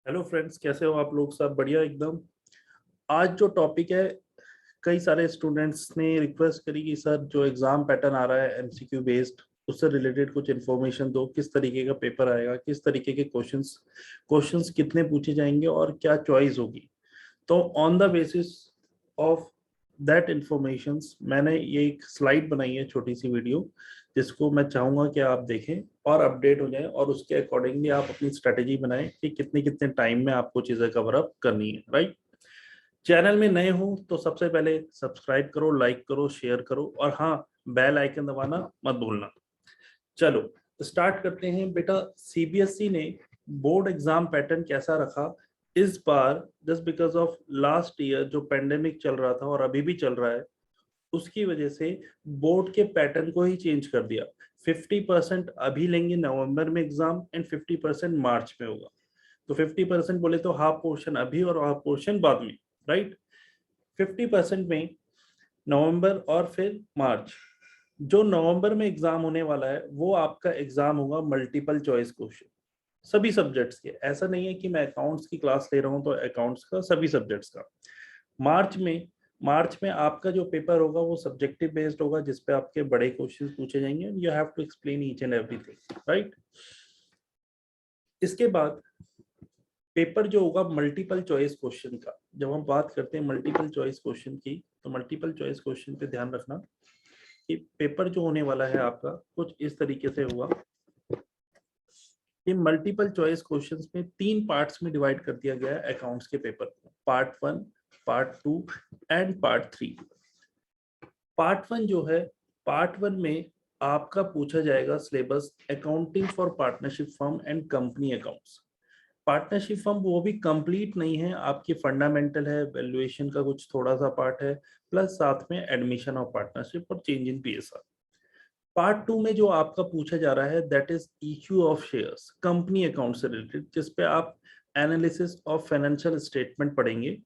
Hello friends, कैसे हो आप लोग? सब बढ़िया एकदम। आज जो टॉपिक है, कई सारे स्टूडेंट्स ने रिक्वेस्ट करी कि सर जो एग्जाम पैटर्न आ रहा है एमसीक्यू बेस्ड, उससे रिलेटेड कुछ इन्फॉर्मेशन दो। किस तरीके का पेपर आएगा, किस तरीके के क्वेश्चंस क्वेश्चंस कितने पूछे जाएंगे और क्या चॉइस होगी। तो on the basis of that information मैंने ये एक स्लाइड बनाई है, छोटी सी वीडियो, जिसको मैं चाहूंगा कि आप देखें और अपडेट हो जाएं और उसके अकॉर्डिंगली आप अपनी स्ट्रेटेजी बनाएं कि कितने कितने टाइम में आपको चीजें कवर अप करनी है। राइट। चैनल में नए हो तो सबसे पहले सब्सक्राइब करो, लाइक करो, शेयर करो और हाँ, बेल आइकन दबाना मत भूलना। चलो स्टार्ट करते हैं बेटा। सीबीएसई ने बोर्ड एग्जाम पैटर्न कैसा रखा इस बार, just because of last year जो पेंडेमिक चल रहा था और अभी भी चल रहा है, उसकी वजह से बोर्ड के पैटर्न को ही चेंज कर दिया। 50% अभी लेंगे नवंबर में एग्जाम एंड 50% मार्च में होगा। तो 50% बोले तो हाफ पोर्शन अभी और हाफ पोर्शन बाद में। राइट। 50% में नवंबर और फिर मार्च। जो नवंबर में एग्जाम होने वाला है वो आपका एग्जाम होगा मल्टीपल चॉइस क्वेश्चन, सभी सब्जेक्ट्स के। ऐसा नहीं है कि मैं अकाउंट्स की क्लास ले रहा हूं तो अकाउंट्स का, सभी सब्जेक्ट्स का। मार्च में आपका जो पेपर होगा वो सब्जेक्टिव बेस्ड होगा, जिसपे आपके बड़े क्वेश्चंस पूछे जाएंगे। You have to explain each and everything. Right. इसके बाद पेपर जो होगा मल्टीपल चॉइस क्वेश्चन का। जब हम बात करते हैं मल्टीपल चॉइस क्वेश्चन की, तो मल्टीपल चॉइस क्वेश्चन पे ध्यान रखना कि पेपर जो होने वाला है आपका कुछ इस तरीके से होगा कि मल्टीपल चॉइस क्वेश्चंस में 3 पार्ट्स में डिवाइड कर दिया गया है अकाउंट्स के पेपर को। Part 1, part 2 and part 3। Part 1 जो है, पार्ट 1 में आपका पूछा जाएगा syllabus accounting for partnership firm and company accounts. Partnership firm वो भी कंप्लीट नहीं है, आपकी फंडामेंटल है, वैल्यूएशन का कुछ थोड़ा सा पार्ट है, प्लस साथ में एडमिशन ऑफ पार्टनरशिप और चेंज इन पीएसआर। पार्ट 2 में जो आपका पूछा जा रहा है that is issue of shares, company account से रिलेटेड, जिसपे आप एनालिसिस ऑफ फाइनेंशियल स्टेटमेंट पढ़ेंगे।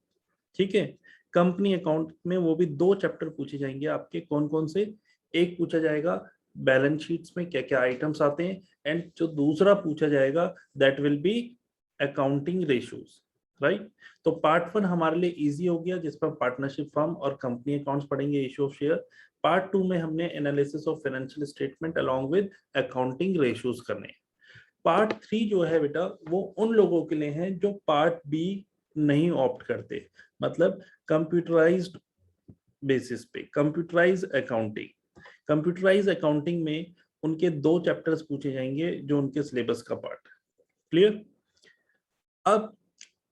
ठीक है। कंपनी अकाउंट में वो भी 2 चैप्टर पूछे जाएंगे आपके। कौन कौन से? एक पूछा जाएगा बैलेंस शीट्स में क्या क्या आइटम्स आते हैं, एंड जो दूसरा पूछा जाएगा that will be accounting ratios. Right. तो पार्ट 1 हमारे लिए इजी हो गया, जिस पर पार्टनरशिप फर्म और कंपनी अकाउंट्स पढ़ेंगे, इश्यू ऑफ शेयर। पार्ट 2 में हमने analysis of financial statement along with accounting ratios करने हैं। पार्ट 3 जो है बेटा, वो उन लोगों के लिए है जो पार्ट बी नहीं ऑप्ट करते, मतलब कंप्यूटराइज्ड बेसिस पे कंप्यूटराइज अकाउंटिंग। कंप्यूटराइज अकाउंटिंग में उनके 2 चैप्टर्स पूछे जाएंगे जो उनके सिलेबस का पार्ट। क्लियर? अब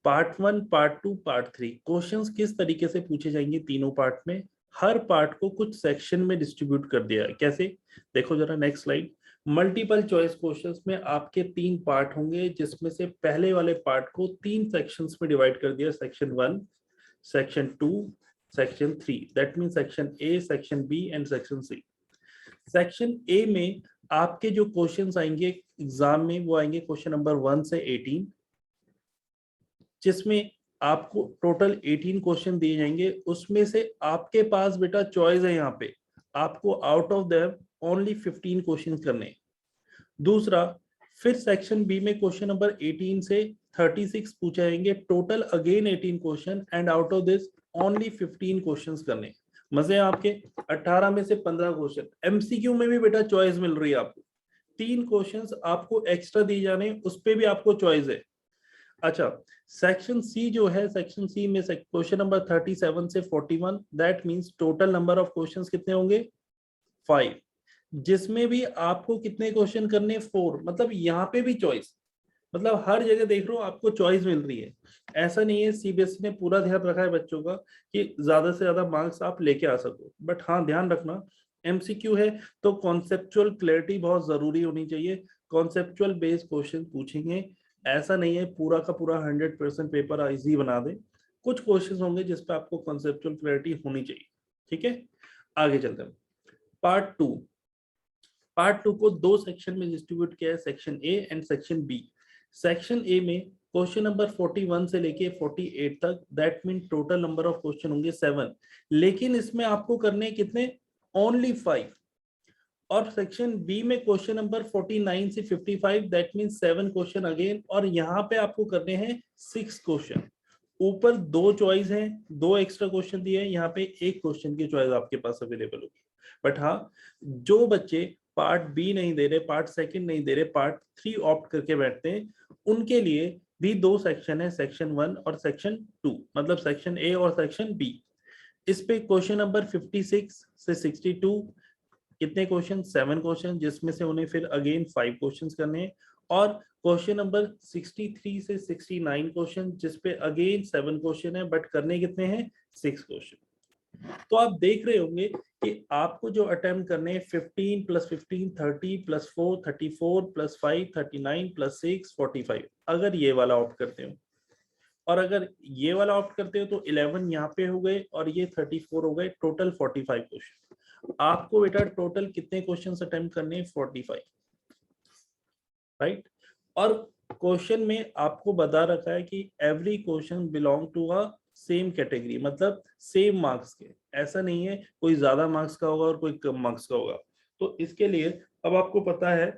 पार्ट 1, पार्ट 2, पार्ट 3 क्वेश्चंस किस तरीके से पूछे जाएंगे तीनों पार्ट में। हर पार्ट को कुछ सेक्शन में डिस्ट्रीब्यूट कर दिया है। कैसे? देखो जरा next slide. Multiple choice questions में आपके 3 पार्ट होंगे, जिसमें से पहले वाले पार्ट को 3 सेक्शंस में डिवाइड कर दिया। Section 1, section 2, section 3। That mean section A, section B and section C. Section A में आपके जो क्वेश्चंस आएंगे एग्जाम में, वो आएंगे क्वेश्चन नंबर 1 से 18, जिसमें आपको टोटल 18 क्वेश्चन दिए जाएंगे। उसमें से आपके पास बेटा चॉइस है, यहाँ पे आपको out of them only 15 question करने हैं। दूसरा, फिर सेक्शन बी में क्वेश्चन नंबर 18 से 36 पूछे जाएंगे, total again 18 question, and out of this only 15 questions करने हैं। मजे आपके 18 में से 15 क्वेश्चन। एमसीक्यू में भी बेटा चॉइस मिल रही है आपको, 3 क्वेश्चंस आपको एक्स्ट्रा दिए जाने, उस पर भी आपको चॉइस है। अच्छा, सेक्शन सी जो है, सेक्शन सी में से क्वेश्चन नंबर 37 से 41, that means total number of questions कितने होंगे? 5, जिसमें भी आपको कितने क्वेश्चन करने? 4। मतलब यहाँ पे भी चॉइस, मतलब हर जगह देख रहे हो आपको चॉइस मिल रही है। ऐसा नहीं है, सीबीएसई ने पूरा ध्यान रखा है बच्चों का कि ज्यादा से ज्यादा मार्क्स आप लेके आ सको, बट हाँ ध्यान रखना एमसीक्यू है तो कॉन्सेप्चुअल क्लैरिटी बहुत जरूरी होनी चाहिए। कॉन्सेप्चुअल बेस्ड क्वेश्चन पूछेंगे, ऐसा नहीं है पूरा का पूरा 100% पेपर इजी बना दे। कुछ क्वेश्चन होंगे जिस पे आपको कॉन्सेप्चुअल क्लैरिटी होनी चाहिए। ठीक है, आगे चलते हैं। पार्ट 2, पार्ट 2 को 2 सेक्शन में डिस्ट्रीब्यूट किया है, section A and section B. Section A में क्वेश्चन नंबर 41 से लेके 48 तक, that mean total number of question होंगे 7, लेकिन इसमें आपको करने कितने? ओनली 5। और सेक्शन बी में क्वेश्चन नंबर 49 से 55, दैट मींस 7 क्वेश्चन अगेन, और यहाँ पे आपको करने हैं 6 क्वेश्चन। ऊपर 2 चॉइस हैं, 2 एक्स्ट्रा क्वेश्चन दिए हैं, यहाँ पे 1 क्वेश्चन की चॉइस आपके पास अवेलेबल होगी। बट हाँ, जो बच्चे पार्ट बी नहीं दे रहे, पार्ट सेकंड नहीं दे रहे, पार्ट 3 ऑप्ट करके बैठते हैं, उनके लिए भी 2 सेक्शन है, सेक्शन 1 और सेक्शन 2, मतलब सेक्शन ए और सेक्शन बी। इस पे क्वेश्चन नंबर 56 से 62 कितने क्वेश्चन, 7 क्वेश्चन, जिसमें से उन्हें फिर अगेन 5 क्वेश्चंस करने हैं, और क्वेश्चन नंबर 63 से 69 क्वेश्चन, जिस पे अगेन 7 क्वेश्चन है, बट करने कितने हैं, 6 क्वेश्चन। तो आप देख रहे होंगे कि आपको जो अटेम्प्ट करने हैं 15 + 15 30 + 4 34 + 5 39 + 6 45, अगर ये वाला ऑप्ट करते हो, और अगर ये वाला ऑप्ट करते हो तो 11 यहाँ पे हो गए और ये 34 हो गए, टोटल 45 क्वेश्चन। आपको बेटा टोटल कितने क्वेश्चन अटेम्प्ट करने हैं, 45, राइट। और क्वेश्चन में आपको बता रखा है कि every question belong to a same category, मतलब सेम मार्क्स के, ऐसा नहीं है कोई ज्यादा मार्क्स का होगा और कोई कम मार्क्स का होगा। तो इसके लिए अब आपको पता है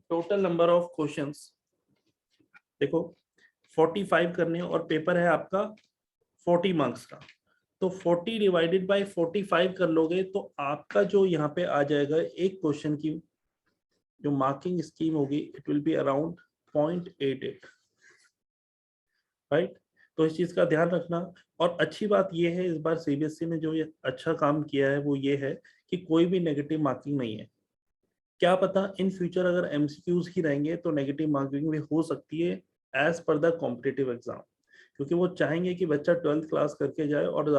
टोटल नंबर ऑफ क्वेश्चंस, देखो 45 करने, और पेपर है आपका 40 मार्क्स का, तो 40 डिवाइडेड बाय 45 कर लोगे तो आपका जो यहाँ पे आ जाएगा एक क्वेश्चन की जो मार्किंग स्कीम होगी, it will be around 0.88, right. तो इस चीज का ध्यान रखना। और अच्छी बात ये है, इस बार सीबीएसई ने जो ये अच्छा काम किया है वो ये है कि कोई भी नेगेटिव मार्किंग नहीं है। क्या पता इन फ्यूचर अगर एमसीक्यूज ही रहेंगे तो नेगेटिव मार्किंग भी हो सकती है as per the competitive exam, क्योंकि वो चाहेंगे कि बच्चा 12th क्लास करके जाए और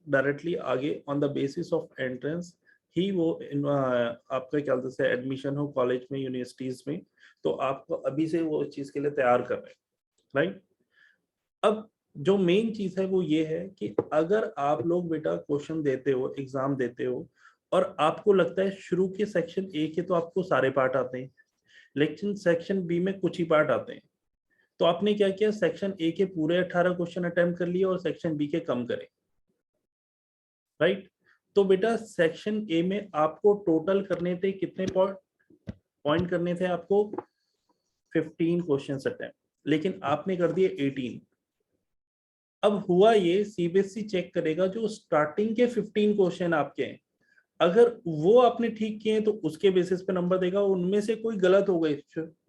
डायरेक्टली आगे on the basis of entrance ही वो आपका क्या बोलते हैं एडमिशन हो कॉलेज में, यूनिवर्सिटीज में। तो आपको अभी से वो इस चीज के लिए तैयार कर रहे हैं, राइट। अब जो मेन चीज है वो ये है कि अगर आप लोग बेटा क्वेश्चन देते हो, एग्जाम देते हो, और आपको लगता है शुरू के सेक्शन ए के तो आपको सारे पार्ट आते हैं, लेकिन सेक्शन बी में कुछ ही पार्ट आते हैं, तो आपने क्या किया, सेक्शन ए के पूरे 18 क्वेश्चन अटेम्प्ट कर लिए और सेक्शन बी के कम करे, राइट। तो बेटा सेक्शन ए में आपको टोटल करने थे कितने पॉइंट करने थे आपको, 15 क्वेश्चन अटेम्प्ट, लेकिन आपने कर दिए 18। अब हुआ ये, सीबीएसई चेक करेगा जो स्टार्टिंग के 15 क्वेश्चन आपके हैं, अगर वो आपने ठीक किए हैं तो उसके बेसिस पे नंबर देगा, उनमें से कोई गलत हो गए,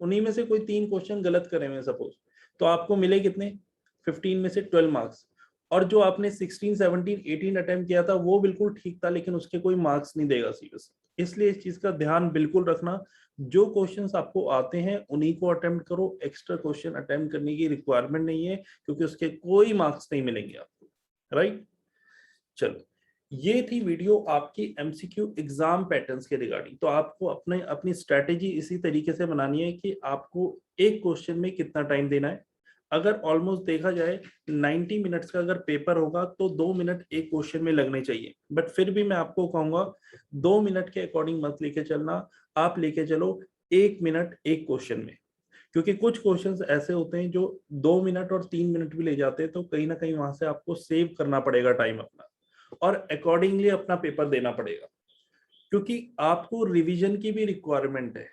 उन्हीं में से कोई 3 क्वेश्चन गलत करे हुए सपोज, तो आपको मिले कितने, 15 में से 12 मार्क्स। और जो आपने 16 17 18 अटेम्प्ट किया था वो बिल्कुल ठीक था, लेकिन उसके कोई मार्क्स नहीं देगा सीबीएसई। इसलिए इस चीज का ध्यान बिल्कुल रखना, जो क्वेश्चंस आपको आते हैं उन्हीं को अटेम्प्ट करो, एक्स्ट्रा क्वेश्चन अटेम्प्ट करने की रिक्वायरमेंट नहीं है, क्योंकि उसके कोई मार्क्स नहीं मिलेंगे आपको, राइट। चलो, ये थी वीडियो आपकी एमसीक्यू एग्जाम पैटर्न्स के रिगार्डिंग। तो आपको अपनी स्ट्रेटेजी इसी तरीके से बनानी है कि आपको एक क्वेश्चन में कितना टाइम देना है। अगर ऑलमोस्ट देखा जाए 90 मिनट्स का अगर पेपर होगा तो 2 मिनट एक क्वेश्चन में लगने चाहिए, बट फिर भी मैं आपको कहूंगा 2 मिनट के अकॉर्डिंग मत लेके चलना, आप लेके चलो 1 मिनट एक क्वेश्चन में, क्योंकि कुछ क्वेश्चंस ऐसे होते हैं जो 2 मिनट और 3 मिनट भी ले जाते हैं, तो कहीं ना कहीं वहां से आपको सेव करना पड़ेगा टाइम अपना, और अकॉर्डिंगली अपना पेपर देना पड़ेगा, क्योंकि आपको रिवीजन की भी रिक्वायरमेंट है।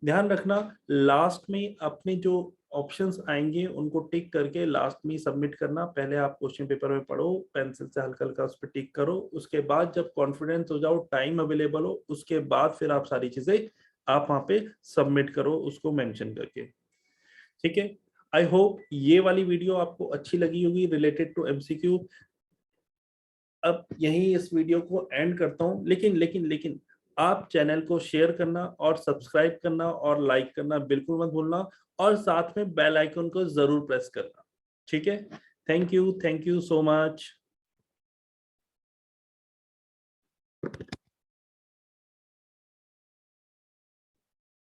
ध्यान रखना, लास्ट में अपने जो ऑप्शंस आएंगे उनको टिक करके लास्ट में सबमिट करना। पहले आप क्वेश्चन पेपर में पढ़ो, पेंसिल से हल्का हल्का उस पर टिक करो, उसके बाद जब कॉन्फिडेंस हो जाओ, टाइम अवेलेबल हो, उसके बाद फिर आप सारी चीजें आप वहां पे सबमिट करो उसको मेंशन करके, ठीक है। आई होप ये वाली वीडियो आपको अच्छी लगी होगी रिलेटेड टू एमसीक्यू। अब यही इस वीडियो को एंड करता हूं, लेकिन आप चैनल को शेयर करना और सब्सक्राइब करना और लाइक करना बिल्कुल मत भूलना, और साथ में बेल आइकन को जरूर प्रेस करना, ठीक है। Thank you so much.